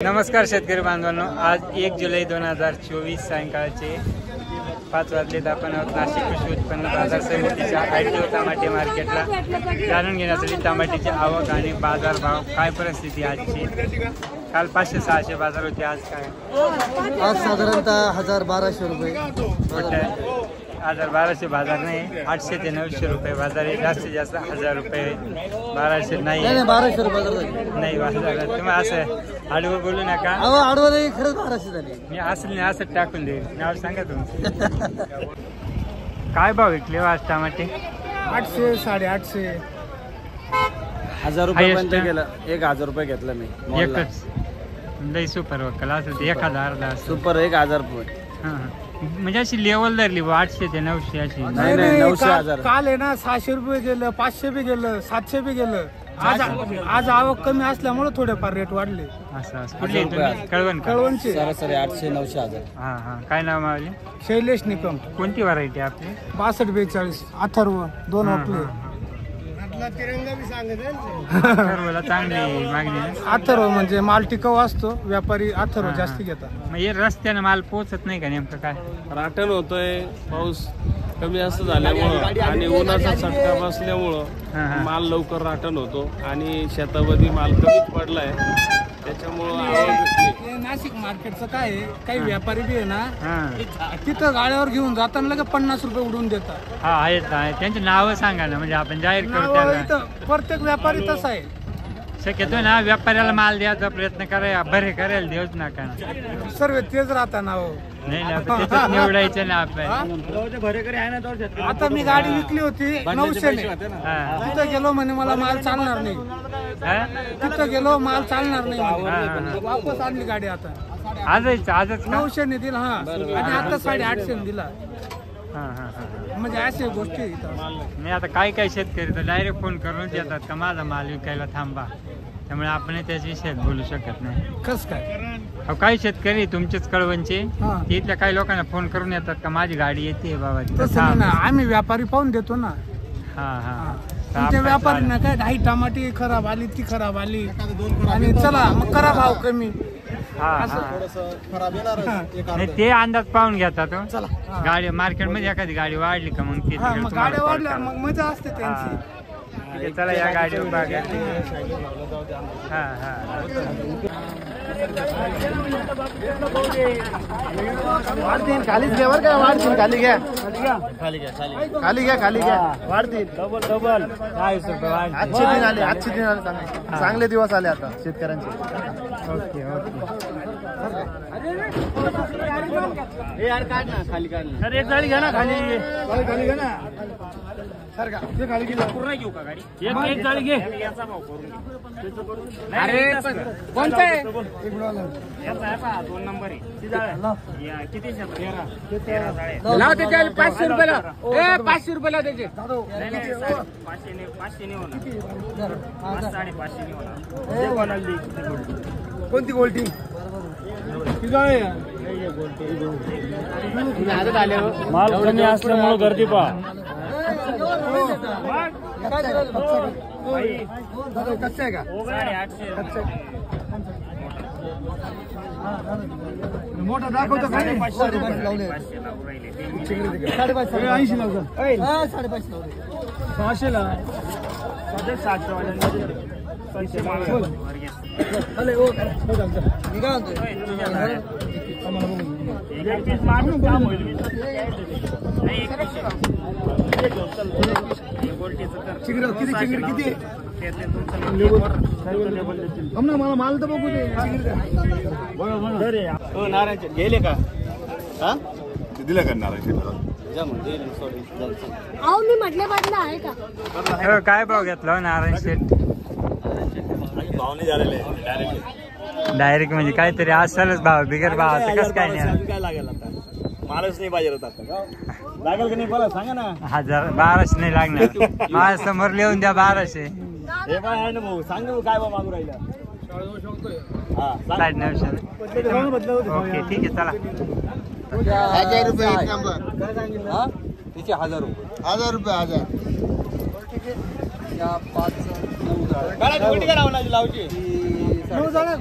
नमस्कार शेतकरी बांधवांनो, आज 1 जुलै 2024 सायंकाळचे 5 वाजलेत. आपण नाशिक कृषी उत्पन्न बाजार समितीच्या ITO टमाटे मार्केटला जाणून घेण्यासाठी टमाट्याची आवक आणि बाजारभाव, काय परिस्थिती आजची. काल 500-600 बाजार होते, आज काय? आज साधारणतः 1000-1200 रुपये. 1000-1200 बाजार नाही, 800 ते 900 रुपये बाजार आहे. जास्तीत जास्त 1000 रुपये, 1200 नाही. 1200 रुपये नाही बाजार. तुम्ही असं आडवं बोलू नका. आडवं नाही, खरंच 1200 झाली. मी असं टाकून देईल. नाव सांगा तुमचं. काय भाव विकले आज टमाटे? 800, 850. 1000 रुपये गेलं. 1000 रुपये घेतलं मी एकच. लई सुपर वक्कल असेल ते 1000 सुपर 1000 रुपये. म्हणजे अशी लेवल धरली 800 ते 900 अशी. नाही 900,000. काल आहे ना 600 रुपये गेलं, 500 बी गेलं, 700 बी गेलं. आज आवक कमी असल्यामुळे थोडेफार रेट वाढले. असं कुठले तुम्ही? कळवणचे. सरासरी 800-900,000. हा हा. काय नाव मावले? शैलेश निकम. कोणती व्हरायटी आपली? 62-42 अथर्व 2 आपले. सर्वला चांगली मागणी आहे. अथर्व म्हणजे माल टिकाऊ असतो, व्यापारी अथर्व जास्त घेतात. मग हे रस्त्याने माल पोहोचत नाही का नेमकं काय? राटण होतोय, पाऊस कमी असं झाल्यामुळं आणि उन्हाचा चटका बसल्यामुळं माल लवकर राटण होतो आणि शेतामध्ये माल कमीच पडलाय, त्याच्यामुळं. नाशिक मार्केटचं काय आहे, काही व्यापारी बी आहे ना, तिथं गाड्यावर घेऊन जाताना लगेच 50 रुपये उडवून देतात. हा आहेत, त्यांची नावं सांगा ना, म्हणजे आपण जाहीर करू त्याला. प्रत्येक व्यापारी तसा आहे. शक्यतो ना व्यापाऱ्याला माल द्यायचा प्रयत्न करा, बरे करायला देऊच नका. सर्व तेच राहता ना. नाही ना, त्याच्यात निवडायचं ना आपल्याला. आता मी गाडी विकली होती 900 ने. तिथं गेलो म्हणे मला माल चालणार नाही. तिथं गेलो माल चालणार नाही म्हणे. वापस आणली गाडी. आता आजच 900 ने दिला. हा, आणि आता 850 ने दिला. म्हणजे अशा गोष्टी नाही. आता काय शेतकरी तर डायरेक्ट फोन करूनच येतात का माझा माल विकायला थांबा, त्यामुळे आपण त्याच विषयात बोलू शकत नाही. कस काय? काही शेतकरी तुमचेच कळवणचे इथल्या काही लोकांना फोन करून येतात का माझी गाडी येते बाबा. तसं ना, आम्ही व्यापारी पाहून देतो ना. हा हा. तुमच्या व्यापारी ना काय, काही टमाटी खराब आली, ती खराब आली आणि चला मग करा भाव कमी. नाही, ते अंदाज पाहून घेतात. गाडी मार्केटमध्ये एखादी गाडी वाढली का मग गाड्या वाढल्या मग मजा असते त्यांची. चला या गाडीवर बघा. हा हा. खालीच घ्या बरं का, वाढतील. खाली घ्या, खाली घ्या. वाढतील. डबल 40 रुपये. आजचे दिन आले, चांगले दिवस आले आता शेतकऱ्यांचे. Okay okay. यार काढ ना, खाली काढ ना. सर एक गाडी घ्या ना, खाली घ्या ना. सर का ते गाडी पूर्ण घेऊ का गाडी? एक गाडी घे. अरे कोणतं आहे? 2 नंबर आहे. किती लाव त्याच्या 500 रुपयाला. 500 रुपयाला त्याचे. 500 होणार. 550 होणार. कोणती गोल्टी? माल कमी असल्यामुळे गर्दी पहा. कच्चा आहे का? मोठा दाखवतो का? 80 लावतो. 600 ला. 700. मला माल तर बघू दे. नारायण गेले का? दिलं का नारायण? अहो मी म्हटलं बदला आहे का? काय भाव घेतला नारायण शेठ? भाव नाही झालेले डायरेक्ट म्हणजे काहीतरी असलच भाव, बिगर भाव कसं काय नाही. काय लागेल आता? मालच नाही पाहिजे होता. लागेल का नाही मला सांगा ना. 1200 नाही लागणार. माझ्या समोर लिहून द्या 1200. हे काय आहे ना भाऊ, सांग काय भाव मागू राहिला. 950. ओके ठीक आहे चला. 1000 रुपये एक नंबर. तिचे 1000 रुपये. 1000 रुपये 1000. या 5 9 लावची. 9 झाला.